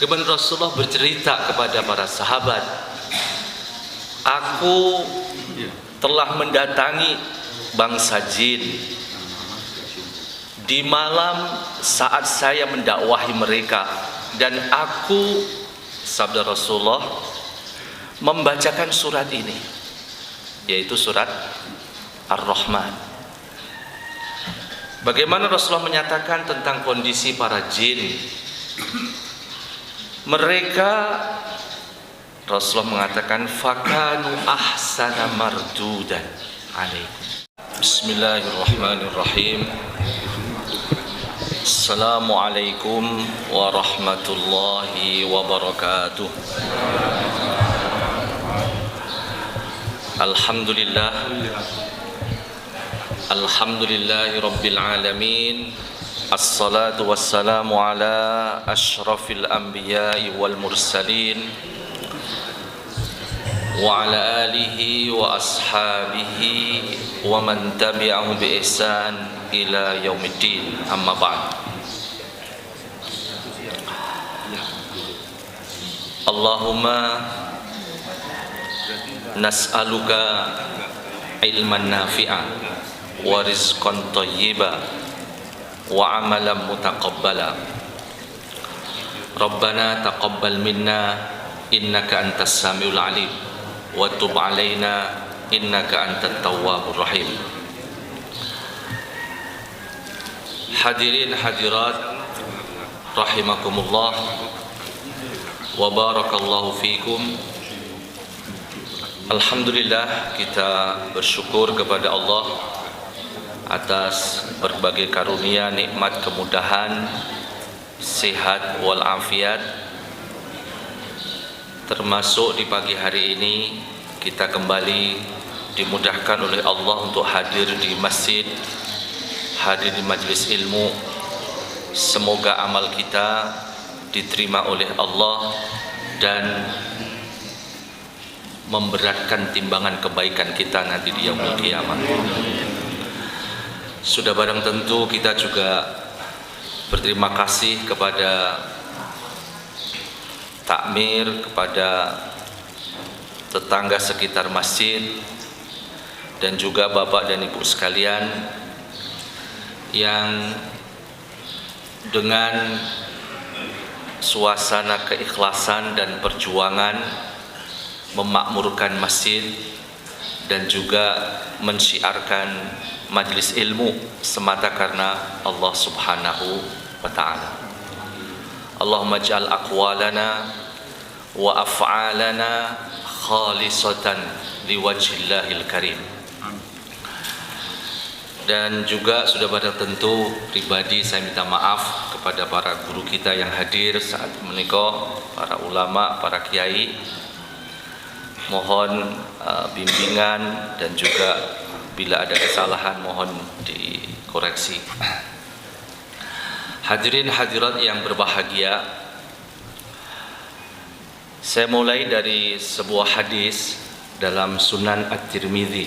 Kemudian Rasulullah bercerita kepada para sahabat, aku telah mendatangi bangsa jin di malam saat saya mendakwahi mereka, dan aku, sabda Rasulullah, membacakan surat ini, yaitu surat Ar-Rahman. Bagaimana Rasulullah menyatakan tentang kondisi para jin? Mereka, Rasulullah mengatakan, fakanu ahsana mardudan alaikum. Bismillahirrahmanirrahim. Assalamualaikum warahmatullahi wabarakatuh. Alhamdulillahi rabbil alamin. Assalatu wassalamu ala ashrafil anbiya'i wal mursalin wa ala alihi wa ashabihi wa man tabi'ahum bi ihsan ila yaumiddin. Amma ba'd. Allahumma nas'aluka ilman nafi'a wa rizqan thayyiba wa amalan mutaqabbala. Rabbana taqabbal minna innaka antas samiul alim wa tub alaina innaka antat tawwabur rahim. Hadirin hadirat rahimakumullah wa barakallahu fikum. Alhamdulillah, kita bersyukur kepada Allah atas berbagai karunia, nikmat, kemudahan, sehat walafiat. Termasuk di pagi hari ini kita kembali dimudahkan oleh Allah untuk hadir di masjid, hadir di majelis ilmu. Semoga amal kita diterima oleh Allah dan memberatkan timbangan kebaikan kita nanti di yaumul qiyamah. Sudah barang tentu kita juga berterima kasih kepada takmir, kepada tetangga sekitar masjid, dan juga bapak dan ibu sekalian yang dengan suasana keikhlasan dan perjuangan memakmurkan masjid dan juga mensyiarkan majlis ilmu semata karena Allah Subhanahu wa ta'ala. Allahumma ij'al aqwalana wa af'alana khalisatan liwajhillahil karim. Dan juga sudah pada tentu pribadi saya minta maaf kepada para guru kita yang hadir saat menikah, para ulama, para kiai. Mohon bimbingan dan juga bila ada kesalahan mohon dikoreksi. Hadirin hadirat yang berbahagia, saya mulai dari sebuah hadis dalam Sunan At-Tirmidzi.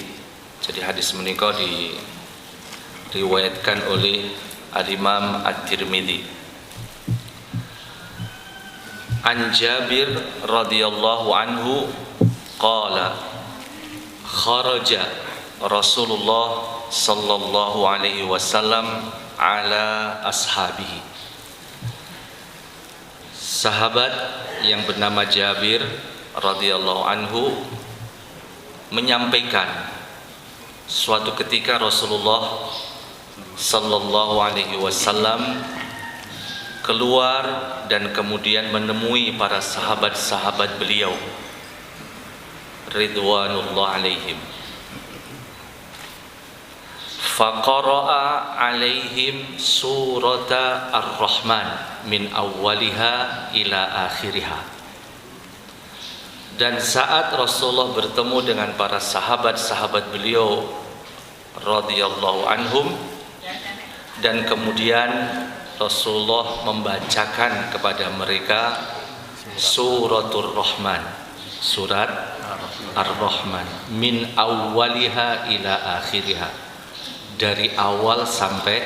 Jadi hadis menikah diriwayatkan oleh Al-Imam At-Tirmidzi. An Jabir radhiyallahu anhu qala kharaja Rasulullah sallallahu alaihi wasallam ala ashabihi. Sahabat yang bernama Jabir radhiyallahu anhu menyampaikan, suatu ketika Rasulullah sallallahu alaihi wasallam keluar dan kemudian menemui para sahabat-sahabat beliau ridwanullah alaihim. Faqara'a alaihim surata Ar-Rahman min awwaliha ila akhiriha. Dan saat Rasulullah bertemu dengan para sahabat-sahabat beliau radhiyallahu anhum, dan kemudian Rasulullah membacakan kepada mereka suratul Rahman, surat Ar-Rahman, min awwaliha ila akhiriha, dari awal sampai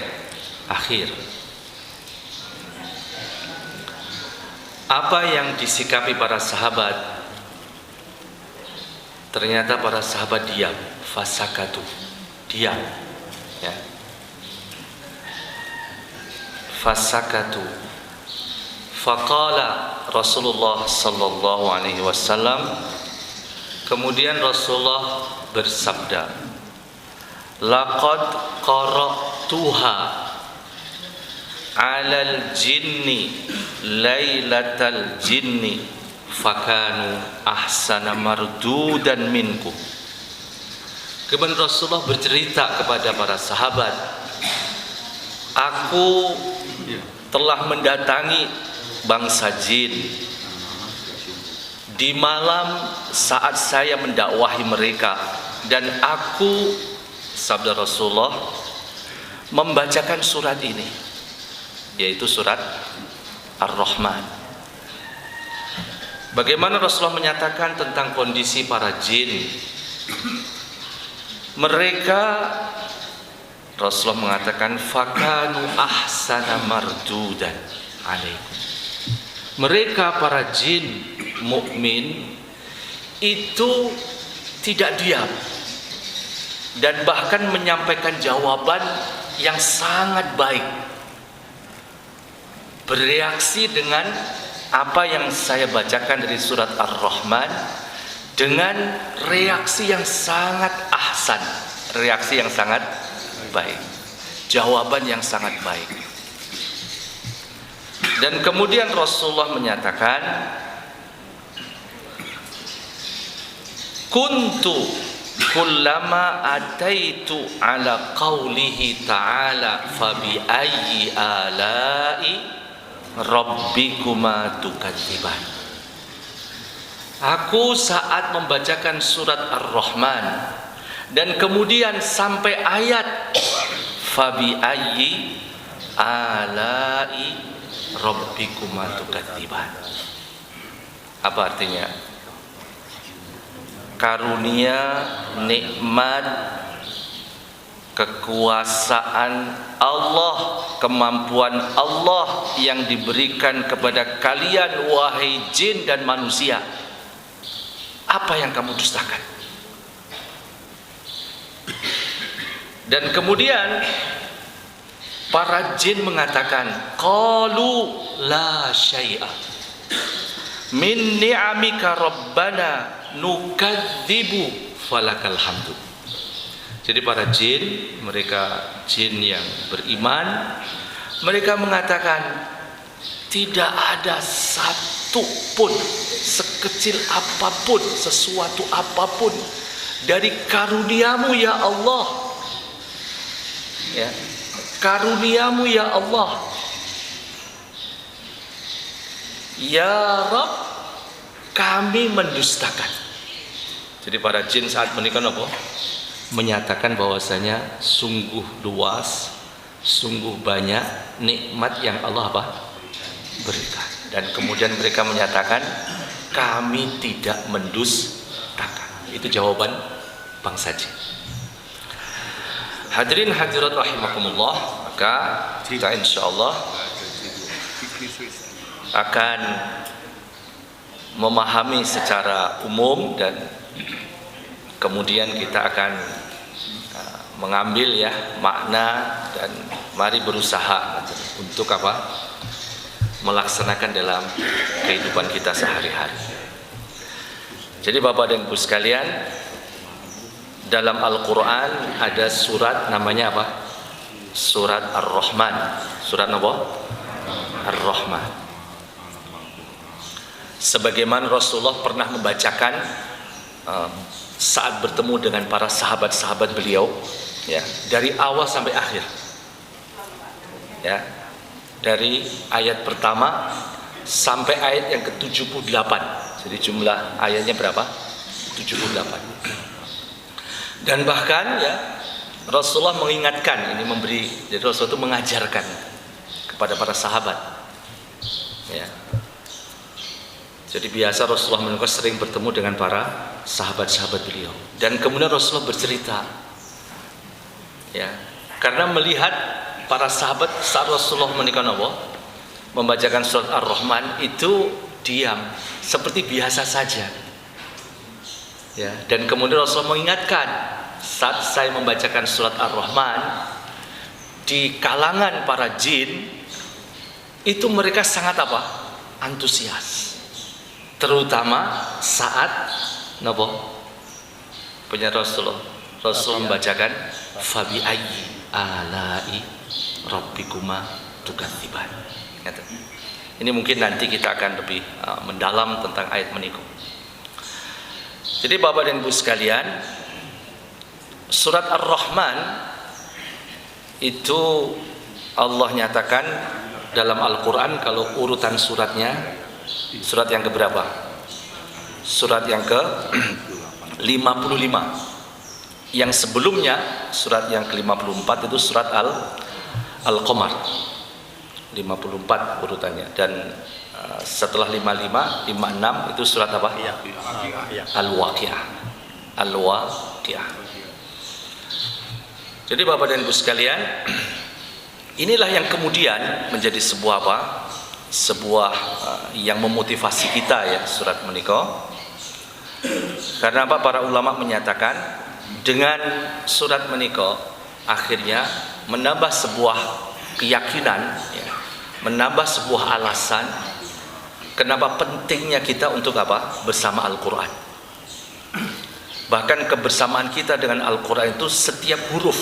akhir. Apa yang disikapi para sahabat? Ternyata para sahabat diam, fasakatu, diam, ya. Fasakatu. Faqala Rasulullah sallallahu alaihi wasallam, kemudian Rasulullah bersabda, laqad qara'tuha 'alal jinni lailatal jinni fakanu ahsana mardudan minku. Kemudian Rasulullah bercerita kepada para sahabat, aku telah mendatangi bangsa jin di malam saat saya mendakwahi mereka, dan aku, sabda Rasulullah, membacakan surat ini, yaitu surat Ar-Rahman. Bagaimana Rasulullah menyatakan tentang kondisi para jin? Mereka, Rasulullah mengatakan, fakanu ahsana mardudan alaikum. Mereka para jin mukmin itu tidak diam dan bahkan menyampaikan jawaban yang sangat baik, bereaksi dengan apa yang saya bacakan dari surat Ar-Rahman dengan reaksi yang sangat ahsan, reaksi yang sangat baik, jawaban yang sangat baik. Dan kemudian Rasulullah menyatakan, kuntu kullama ataitu ala qawlihi ta'ala fabi ayyi ala'i rabbikuma tukadziban. Aku saat membacakan surat Ar-Rahman dan kemudian sampai ayat fabi ayyi ala'i rabbikuma tukadziban. Apa artinya? Karunia, nikmat, kekuasaan Allah, kemampuan Allah yang diberikan kepada kalian wahai jin dan manusia, apa yang kamu dustakan? Dan kemudian para jin mengatakan, qalu la syai'a min ni'amika rabbana nukadzibu falakal hamdu. Jadi para jin, mereka jin yang beriman, mereka mengatakan tidak ada satu pun, sekecil apapun, sesuatu apapun dari karuniamu ya Allah, ya, karuniamu ya Allah, ya Rabb, kami mendustakan. Jadi para jin saat menikah apa? Menyatakan bahwasanya sungguh luas, sungguh banyak nikmat yang Allah apa? Berikan. Dan kemudian mereka menyatakan kami tidak mendustakan. Itu jawaban bangsa jin. Hadirin hadirat rahimakumullah, maka kita insyaallah akan memahami secara umum dan kemudian kita akan mengambil ya makna, dan mari berusaha untuk apa? Melaksanakan dalam kehidupan kita sehari-hari. Jadi Bapak dan Ibu sekalian, dalam Al-Quran ada surat namanya apa? Surat Ar-Rahman. Surat apa? Ar-Rahman. Sebagaimana Rasulullah pernah membacakan saat bertemu dengan para sahabat-sahabat beliau, ya, dari awal sampai akhir, ya, dari ayat pertama sampai ayat yang ke-78. Jadi jumlah ayatnya berapa? 78. Dan bahkan ya Rasulullah mengingatkan, ini memberi, jadi Rasulullah itu mengajarkan kepada para sahabat, ya. Jadi biasa Rasulullah menunggu sering bertemu dengan para sahabat-sahabat beliau, dan kemudian Rasulullah bercerita, ya, karena melihat para sahabat saat Rasulullah menikah membacakan surat Ar-Rahman itu diam seperti biasa saja. Ya, dan kemudian Rasulullah mengingatkan, saat saya membacakan surat Ar-Rahman di kalangan para jin itu mereka sangat apa? Antusias. Terutama saat punya Rasulullah membacakan fabi ayyi alai rabbikuma tukadziban. Ini mungkin nanti kita akan lebih mendalam tentang ayat menikah. Jadi Bapak dan Ibu sekalian, surat Ar-Rahman itu Allah nyatakan dalam Al-Quran, kalau urutan suratnya, surat yang keberapa? Surat yang ke 55. Yang sebelumnya, surat yang ke-54 itu surat Al-Qamar. 54 urutannya. Dan setelah 55, 56 itu surat apa? Al-Waqiah. Al-Waqiah. Jadi Bapak dan Ibu sekalian, inilah yang kemudian menjadi sebuah apa? Sebuah yang memotivasi kita ya, surat menikah. Karena apa? Para ulama menyatakan dengan surat menikah akhirnya menambah sebuah keyakinan ya, menambah sebuah alasan kenapa pentingnya kita untuk apa? Bersama Al-Quran. Bahkan kebersamaan kita dengan Al-Quran itu setiap huruf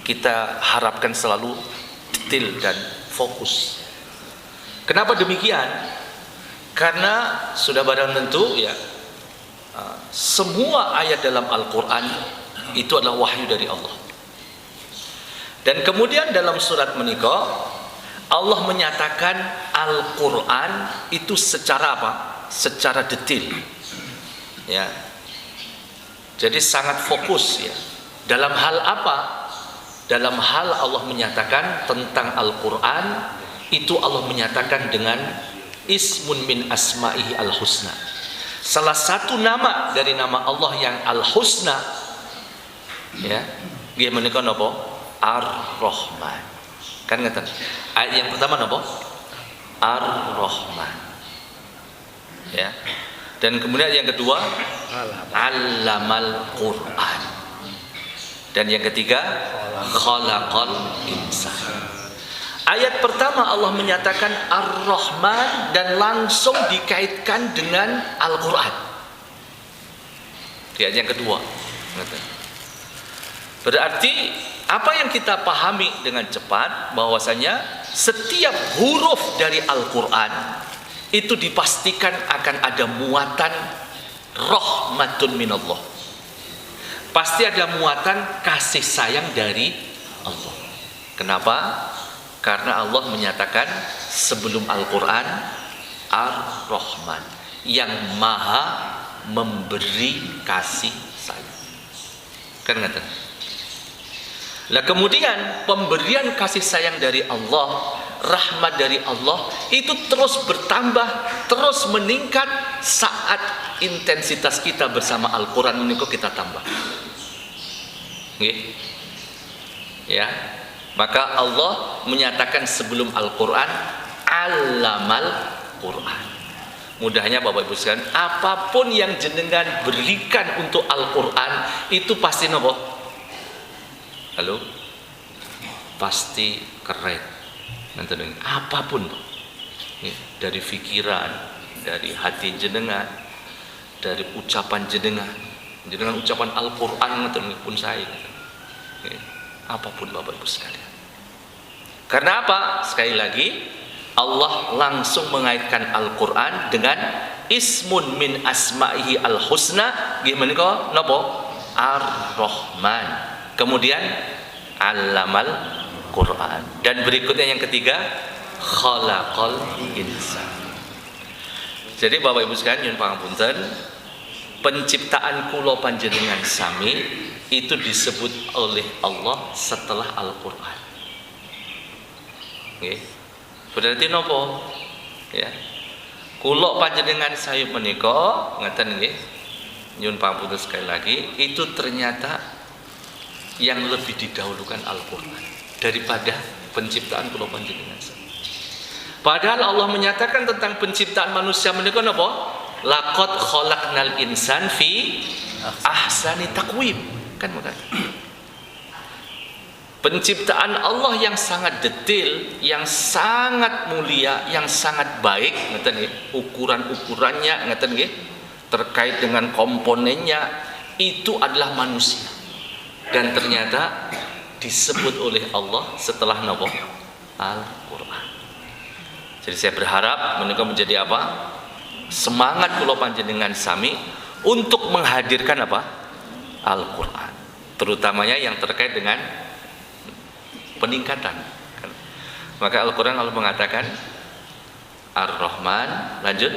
kita harapkan selalu detail dan fokus. Kenapa demikian? Karena sudah barang tentu ya, semua ayat dalam Al-Quran itu adalah wahyu dari Allah. Dan kemudian dalam surat menikah Allah menyatakan Al-Quran itu secara apa? Secara detail ya. Jadi sangat fokus ya. Dalam hal apa? Dalam hal Allah menyatakan tentang Al-Quran itu Allah menyatakan dengan ismun min asma'ihi al-husna. Salah satu nama dari nama Allah yang al-husna ya, dia menikah apa? Ar-Rahman. Kan ngeten. Ayat yang pertama apa? Ar-Rahman. Ya. Dan kemudian yang kedua Allamal Quran. Dan yang ketiga Khalaqal insan. Ayat pertama Allah menyatakan Ar-Rahman dan langsung dikaitkan dengan Al-Quran. Di ayat yang kedua. Berarti apa yang kita pahami dengan cepat bahwasanya setiap huruf dari Al-Quran itu dipastikan akan ada muatan rahmatun minallah. Pasti ada muatan kasih sayang dari Allah. Kenapa? Karena Allah menyatakan sebelum Al-Quran Ar-Rahman, yang maha memberi kasih sayang. Kan ngerti? Lah kemudian pemberian kasih sayang dari Allah, rahmat dari Allah itu terus bertambah, terus meningkat saat intensitas kita bersama Al-Quran menikah kita tambah. Ya, maka Allah menyatakan sebelum Al-Quran Allamal Quran. Mudahnya Bapak Ibu sekalian, apapun yang jenengan berikan untuk Al-Quran itu pasti nopo? Halo? Pasti keren. Nanti apapun dari pikiran, dari hati jenengan, dari ucapan jenengan ucapan Al-Quran pun saya apapun Bapak Ibu sekalian. Karena apa? Sekali lagi Allah langsung mengaitkan Al-Quran dengan ismun min asma'ihi al-husna. Gimana kok? Nopo? Ar-Rahman. Kemudian Allamal Quran. Dan berikutnya yang ketiga Khalaqal insan. Jadi Bapak Ibu sekalian nyuwun pangapunten, penciptaan kula panjenengan sami itu disebut oleh Allah setelah Al-Quran. Nggih. Berarti nopo? Ya. Kula panjenengan saya menika ngeten nggih. Nyuwun pangapunten sekali lagi, itu ternyata yang lebih didahulukan Al-Quran daripada penciptaan kula panjenengan. Padahal Allah menyatakan tentang penciptaan manusia menika napa? Laqad khalaqnal insan fi ahsani taqwim. Kan maka. Penciptaan Allah yang sangat detail, yang sangat mulia, yang sangat baik, ngeten nggih, ukuran-ukurannya ngeten nggih, terkait dengan komponennya itu adalah manusia. Dan ternyata disebut oleh Allah setelah napa? Al-Qur'an. Jadi saya berharap menika menjadi apa? Semangat kula panjenengan sami untuk menghadirkan apa? Al-Qur'an. Terutamanya yang terkait dengan peningkatan. Maka Al-Quran Allah mengatakan Ar-Rahman, lanjut,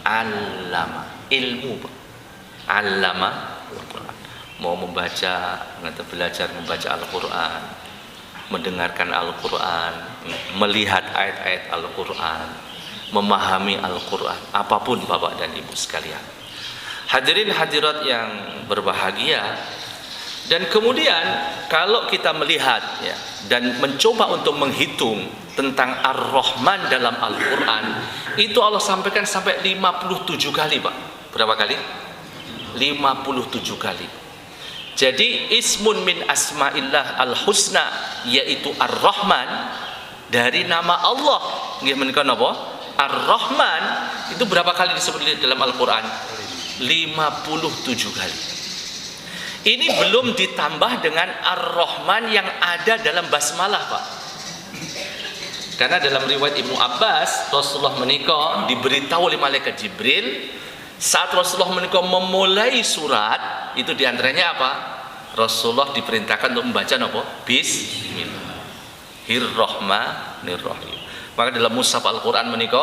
Allama, ilmu, Allama Al-Quran. Mau membaca, belajar membaca Al-Quran, mendengarkan Al-Quran, melihat ayat-ayat Al-Quran, memahami Al-Quran, apapun Bapak dan Ibu sekalian. Hadirin hadirat yang berbahagia. Dan kemudian kalau kita melihat ya, dan mencoba untuk menghitung tentang Ar-Rahman dalam Al-Quran, itu Allah sampaikan sampai 57 kali Pak. Berapa kali? 57 kali. Jadi ismun min asma'illah al-husna, yaitu Ar-Rahman, dari nama Allah. Nggih menika napa? Ar-Rahman itu berapa kali disebut dalam Al-Quran? 57 kali. Ini belum ditambah dengan Ar-Rahman yang ada dalam basmalah Pak. Karena dalam riwayat Ibnu Abbas, Rasulullah menika diberitahu oleh malaikat Jibril saat Rasulullah menika memulai surat, itu diantaranya apa? Rasulullah diperintahkan untuk membaca apa? Bismillahirrahmanirrahim. Maka dalam mushaf Al-Quran menika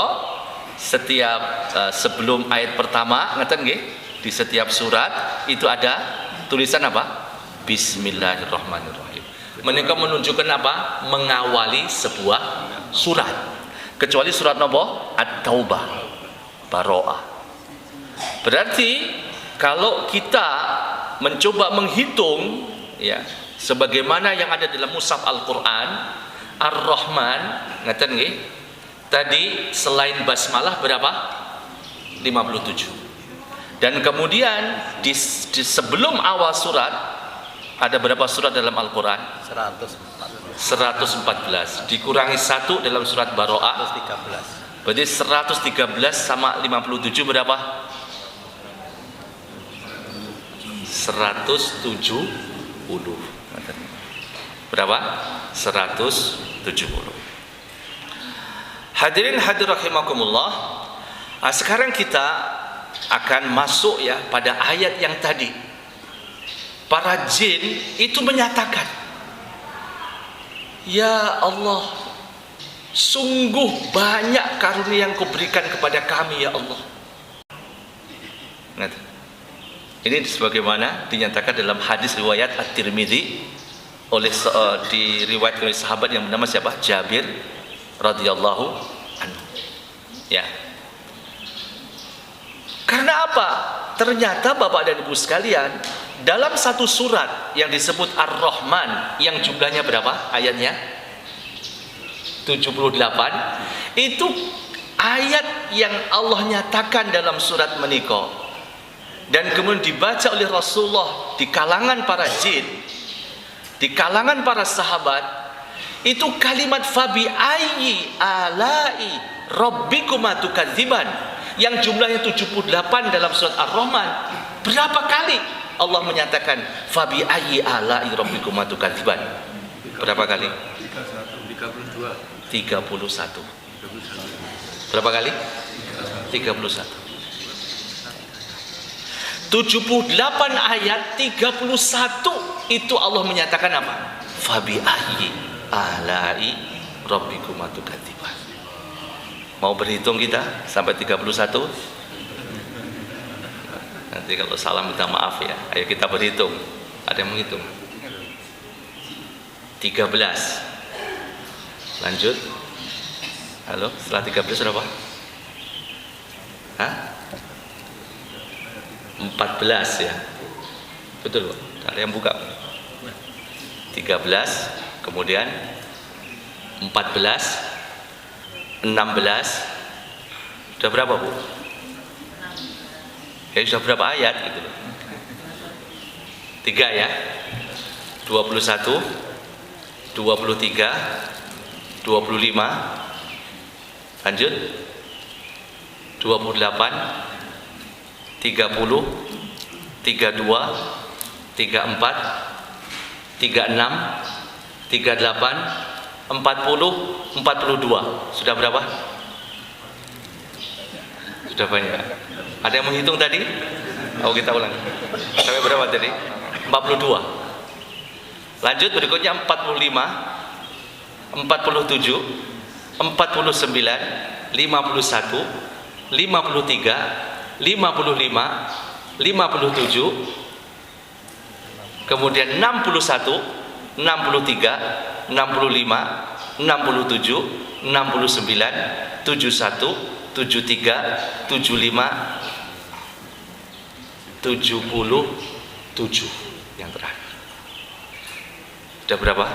setiap sebelum ayat pertama ngeten nggih, di setiap surat itu ada tulisan apa? Bismillahirrahmanirrahim. Menika menunjukkan apa? Mengawali sebuah surat. Kecuali surat napa? At-Taubah, Baro'ah. Berarti kalau kita mencoba menghitung ya, sebagaimana yang ada dalam mushaf Al-Quran, Ar-Rahman ngeten nggih. Tadi selain basmalah berapa? 57. Dan kemudian di sebelum awal surat ada berapa surat dalam Al-Quran? 114. Dikurangi 1 dalam surat Baro'ah 113. Berarti 113 sama 57 berapa? 170. Berapa? 170. Hadirin hadir rahimakumullah. Sekarang kita akan masuk ya pada ayat yang tadi. Para jin itu menyatakan, ya Allah, sungguh banyak karunia yang Kau berikan kepada kami ya Allah. Ini sebagaimana dinyatakan dalam hadis riwayat At-Tirmidzi oleh diriwayatkan oleh sahabat yang bernama siapa? Jabir radhiyallahu anhu. Ya. Karena apa? Ternyata Bapak dan Ibu sekalian, dalam satu surat yang disebut Ar-Rahman, yang jumlahnya berapa ayatnya? 78. Itu ayat yang Allah nyatakan dalam surat menika. Dan kemudian dibaca oleh Rasulullah di kalangan para jin, di kalangan para sahabat. Itu kalimat fabi ayyi alai rabbikuma tukadziban, yang jumlahnya 78 dalam surat Ar-Rahman. Berapa kali Allah menyatakan fabi ayyi alai rabbikuma tukadziban? Berapa kali? 31. Berapa kali? 31. 78 ayat 31 itu Allah menyatakan apa? Fabi ayyi alai rabbikuma tukadziban. Mau berhitung kita sampai 31? Nanti kalau salah minta maaf ya. Ayo kita berhitung. Ada yang menghitung? 13. Lanjut. Halo, setelah 13 berapa? Hah? 14 ya. Betul, Pak. Ada yang buka? 13, kemudian 14, 16. Sudah berapa, Bu? Ya sudah berapa ayat gitu loh. 3 ya. 21, 23, 25. Lanjut. 28, 30, 32, 34, 36, 38, 40, 42. Sudah berapa? Sudah banyak. Ada yang menghitung tadi? Oh, kita ulang. Sampai berapa tadi? 42. Lanjut berikutnya 45, 47, 49, 51, 53, 55, 57, kemudian 61, 63, 65, 67, 69, 71, 73, 75, 77 yang terakhir. Sudah berapa?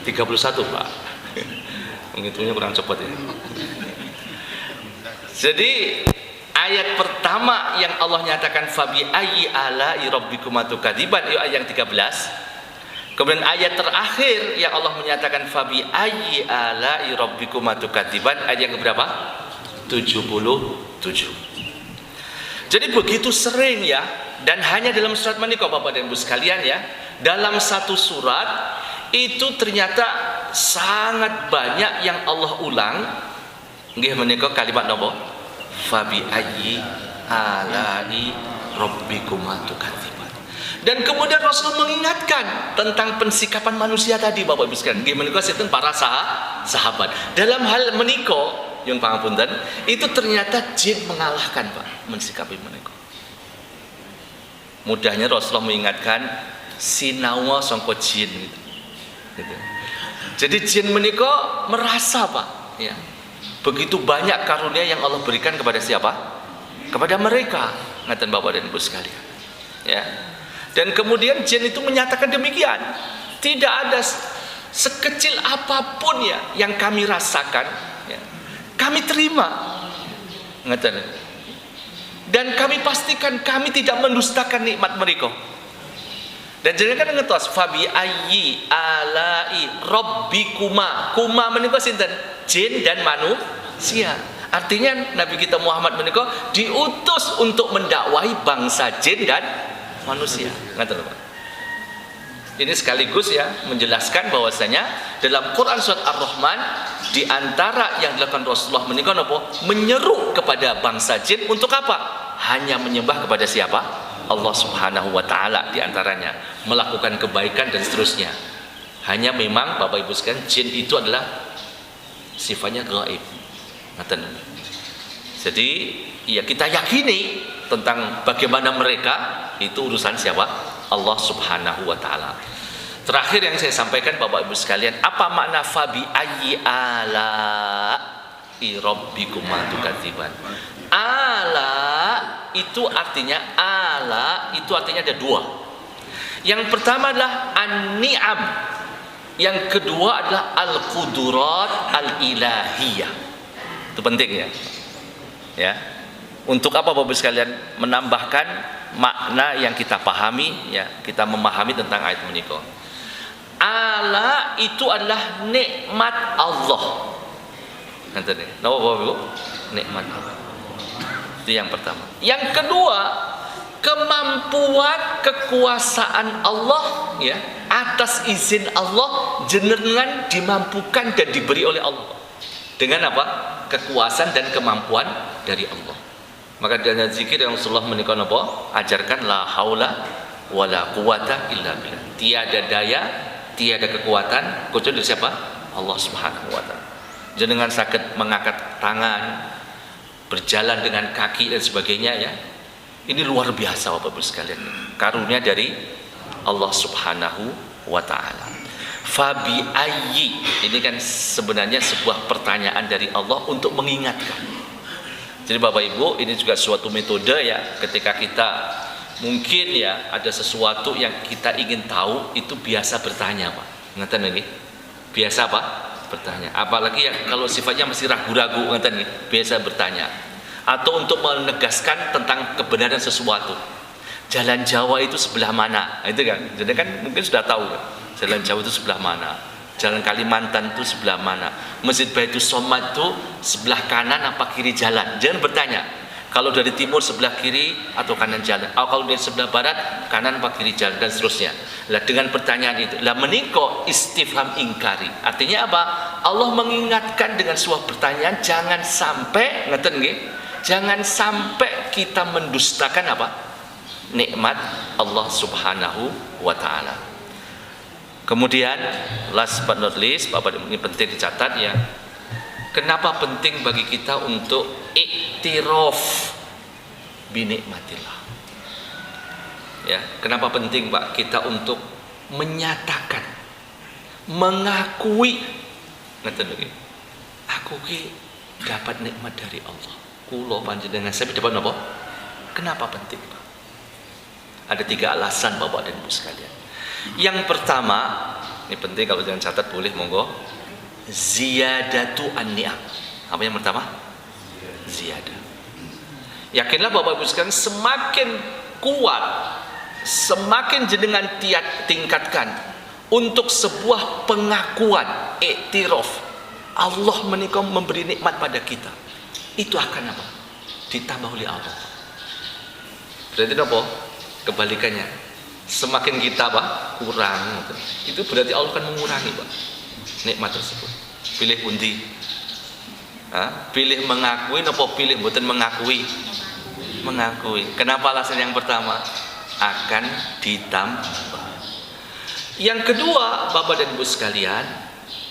31, Pak. Menghitungnya kurang cepat ya. Jadi ayat pertama yang Allah nyatakan fabi ayyi ala'i rabbikuma tukadziban, ayat yang 13. Kemudian ayat terakhir yang Allah menyatakan fabi ayyi ala'i rabbikuma tukadziban, ayat yang berapa? 77. Jadi begitu sering ya, dan hanya dalam surat menikah Bapak dan Ibu sekalian ya, dalam satu surat itu ternyata sangat banyak yang Allah ulang nggih menika kalimat napa? Fabi ayyi ala'i rabbikuma tukadziban. Dan kemudian Rasul mengingatkan tentang pensikapan manusia tadi Bapak Ibu sekalian. Nggih menika sinten para sahabat. Dalam hal menika nyuwun pangapunten, itu ternyata jin mengalahkan Pak mensikapi menika. Mudahnya Rasulullah mengingatkan sinawa sangka jin gitu. Jadi jin menika merasa Pak ya, begitu banyak karunia yang Allah berikan kepada siapa? Kepada mereka, ngaten Bapak dan Ibu sekalian. Ya. Dan kemudian jin itu menyatakan demikian. Tidak ada sekecil apapun ya yang kami rasakan, ya, kami terima. Ngaten. Dan kami pastikan kami tidak mendustakan nikmat mereka. Dan jangan ngetos fabi ayyi ala'i rabbikuma. Kuma menika sinten? Jin dan manusia. Artinya Nabi kita Muhammad menika diutus untuk mendakwahi bangsa jin dan manusia. Ngaten Pak. Ini sekaligus ya menjelaskan bahwasanya dalam Quran surat Ar-Rahman di antara yang dilakukan Rasulullah menika napa? Menyeru kepada bangsa jin untuk apa? Hanya menyembah kepada siapa? Allah Subhanahu wa taala, di antaranya melakukan kebaikan dan seterusnya. Hanya memang Bapak Ibu sekalian, jin itu adalah sifatnya gaib. Jadi ya kita yakini tentang bagaimana mereka, itu urusan siapa? Allah Subhanahu wa taala. Terakhir yang saya sampaikan Bapak Ibu sekalian, apa makna fabi ayyi ala'i rabbikuma tukadziban? Ala itu artinya ada dua. Yang pertama adalah an-ni'am. Yang kedua adalah al-qudurat al-ilahiyah. Itu penting ya. Ya. Untuk apa Bapak sekalian? Menambahkan makna yang kita pahami ya, kita memahami tentang ayat menika. Ala itu adalah nikmat Allah. Nanti nih. Napa Bapak Ibu? Nikmat Allah. Itu yang pertama. Yang kedua, kemampuan kekuasaan Allah ya, atas izin Allah jenengan dimampukan dan diberi oleh Allah. Dengan apa? Kekuasaan dan kemampuan dari Allah. Maka dalam zikir yang Rasulullah menika napa? Ajarkan la haula wala quwata illa billah. Tiada daya, tiada kekuatan kecuali dari siapa? Allah Subhanahu wa taala. Jenengan sakit mengangkat tangan, berjalan dengan kaki dan sebagainya ya. Ini luar biasa Bapak Ibu sekalian. Karunia dari Allah Subhanahu wa taala. Fabi ayyi, ini kan sebenarnya sebuah pertanyaan dari Allah untuk mengingatkan. Jadi Bapak Ibu, ini juga suatu metode ya, ketika kita mungkin ya ada sesuatu yang kita ingin tahu, itu biasa bertanya Pak. Ngeten ini? Biasa apa? bertanya. Apalagi yang kalau sifatnya masih ragu-ragu ngeten nggih, biasa bertanya. Atau untuk menegaskan tentang kebenaran sesuatu. Jalan Jawa itu sebelah mana? Itu kan. Jadi kan mungkin sudah tahu kan. Jalan Jawa itu sebelah mana? Jalan Kalimantan itu sebelah mana? Masjid Baitul Somad itu sebelah kanan apa kiri jalan? Jangan bertanya. Kalau dari timur sebelah kiri atau kanan jalan, atau kalau dari sebelah barat kanan apa kiri jalan, dan seterusnya. Lah dengan pertanyaan itu, lah menika istifham ingkari. Artinya apa? Allah mengingatkan dengan sebuah pertanyaan, jangan sampai ngeten nggih, jangan sampai kita mendustakan apa? Nikmat Allah Subhanahu wa taala. Kemudian last but not least, Bapak ini penting dicatat ya. Kenapa penting bagi kita untuk iktiraf binikmatillah? Ya, kenapa penting Pak kita untuk menyatakan, mengakui, ngeten iki. Aku ki dapat nikmat dari Allah. Kula panjenengan saya dapat napa? Kenapa penting, Pak? Ada 3 alasan Bapak dan Ibu sekalian. Yang pertama, ini penting kalau jangan catat boleh monggo. Ziyadatu an-ni'am. Apa yang pertama? Ziyadah. Yakinlah Bapak Ibu sekalian, semakin kuat, semakin jenengan tingkatkan untuk sebuah pengakuan, iktiraf, Allah menika memberi nikmat pada kita. Itu akan apa? Ditambah oleh Allah. Berarti apa? Kebalikannya. Semakin kita apa? Kurang. Itu berarti Allah akan mengurangi Pak nikmat tersebut. Pilih pundi? Pilih mengakui napa pilih mboten mengakui? Mengakui. Kenapa alasan yang pertama? Akan ditambah. Yang kedua, Bapak dan Ibu sekalian,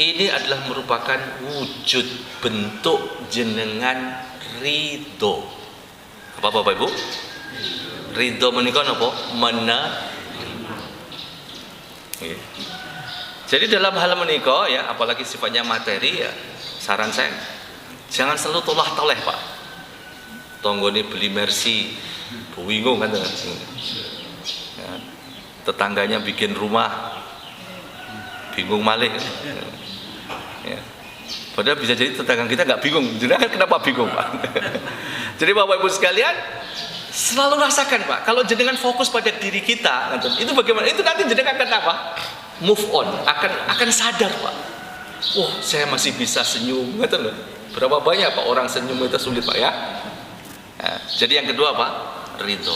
ini adalah merupakan wujud bentuk jenengan ridho. Apa Bapak Ibu? Ridho menika napa? Jadi dalam hal menika ya, apalagi sifatnya materi ya, saran saya jangan selalu tolah-toleh Pak. Tonggone beli Mercy, bingung kan? Ya, tetangganya bikin rumah, bingung malih. Ya. Padahal bisa jadi tetangga kita nggak bingung. Jadi kenapa bingung Pak? Jadi Bapak Ibu sekalian, selalu rasakan Pak, kalau jenengan fokus pada diri kita, itu bagaimana? Itu nanti jenengan akan apa? Move on, akan sadar Pak. Wah, saya masih bisa senyum, gitu loh. Berapa banyak Pak orang senyum itu sulit Pak ya? Nah, jadi yang kedua Pak, ridho.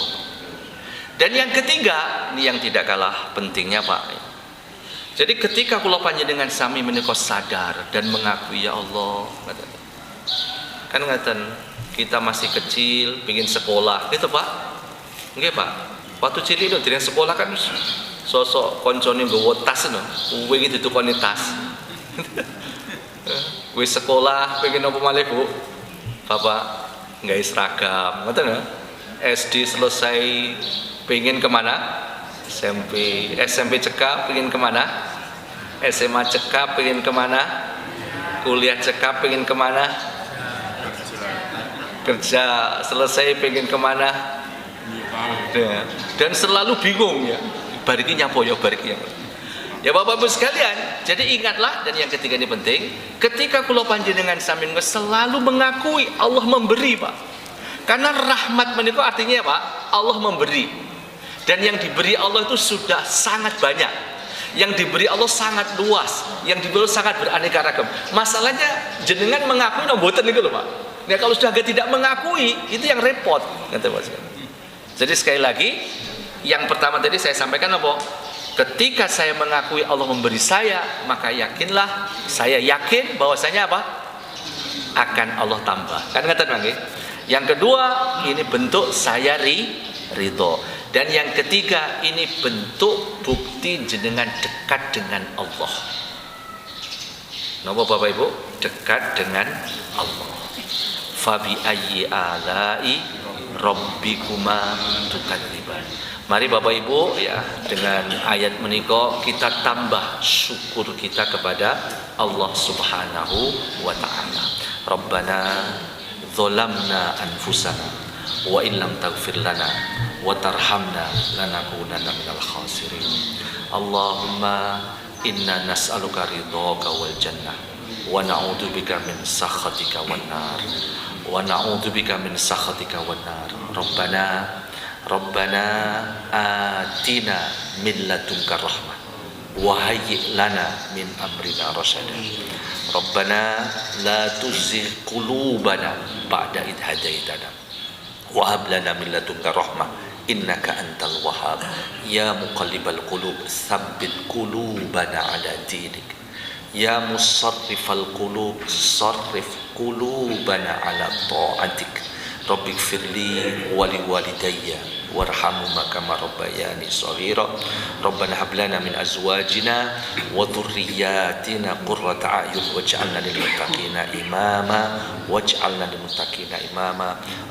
Dan yang ketiga, ini yang tidak kalah pentingnya Pak. Jadi ketika kula panjenengan sami menika sadar dan mengakui ya Allah, kan ngaten, kita masih kecil, pengin sekolah, gitu Pak. Nggih Pak. Waktu cilik itu dari sekolah kan sosok koncone nggawa tas no, kuwi iki ditukoni tas. Wis sekolah pengen apa malih Bu? Bapak nggawe seragam, ngoten ya. SD selesai pengen kemana? SMP cekap pengen kemana? SMA cekap pengen kemana? Kuliah cekap pengen kemana? Kerja selesai pengen kemana? Dan selalu bingung ya. Bariki nyapo ya bariki. Ya Bapak Ibu sekalian, jadi ingatlah, dan yang ketiga ini penting, ketika kula panjenengan sami selalu mengakui Allah memberi Pak. Karena rahmat menika artinya Pak, Allah memberi. Dan yang diberi Allah itu sudah sangat banyak. Yang diberi Allah sangat luas, yang diberi Allah sangat beraneka ragam. Masalahnya jenengan mengakui no mboten niku lho Pak. Nah, kalau sudah tidak mengakui, itu yang repot. Jadi sekali lagi, yang pertama tadi saya sampaikan apa? Ketika saya mengakui Allah memberi saya, maka yakinlah, saya yakin bahwasanya apa? Akan Allah tambah. Kan ngaten nggih? Yang kedua, ini bentuk saya ridho. Dan yang ketiga, ini bentuk bukti jenengan dekat dengan Allah. Napa Bapak Ibu? Dekat dengan Allah. Fabi ayyi alai rabbikuma tukadziban. Mari Bapak Ibu ya, dengan ayat menika kita tambah syukur kita kepada Allah Subhanahu wa taala. Rabbana dzalamna anfusana wa illam taghfir lana wa tarhamna lanakunanna minal khasirin. Allahumma inna nas'aluka ridhaka wal jannah wa na'udzubika min sakhatika wan nar wa na'udzubika min sakhatika wan nar. Rabbana atina min ladunka rahmah wa hayyi' lana min amrina rasyada. Rabbana la tuzigh qulubana ba'da idh hadaitana wa hab lana min ladunka rahmah innaka antal wahhab. Ya muqallibal qulub tsabbit qulubana ala dinik. Ya musarrifal qulub sarrif qulubana ala ta'atik. Rabbighfirli wa liwalidayya warhamhuma kama rabbayani shaghira. Rabbana hab lana min azwajina wa dhurriyyatina qurrata a'yun waj'alna lil muttaqina imama.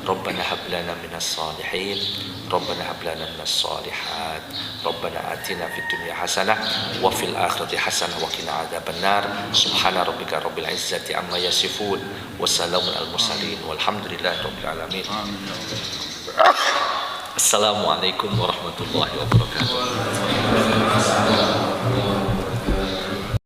Rabbana hab lana minas salihin. Rabbana hab lana minas salihat. Rabbana atina fid dunya hasanah wa fil akhirati hasanah wa qina adzabannar. Subhana rabbika rabbil izzati amma yasifun wa salamun al mursalin walhamdulillahi rabbil alamin. Assalamualaikum warahmatullahi wabarakatuh.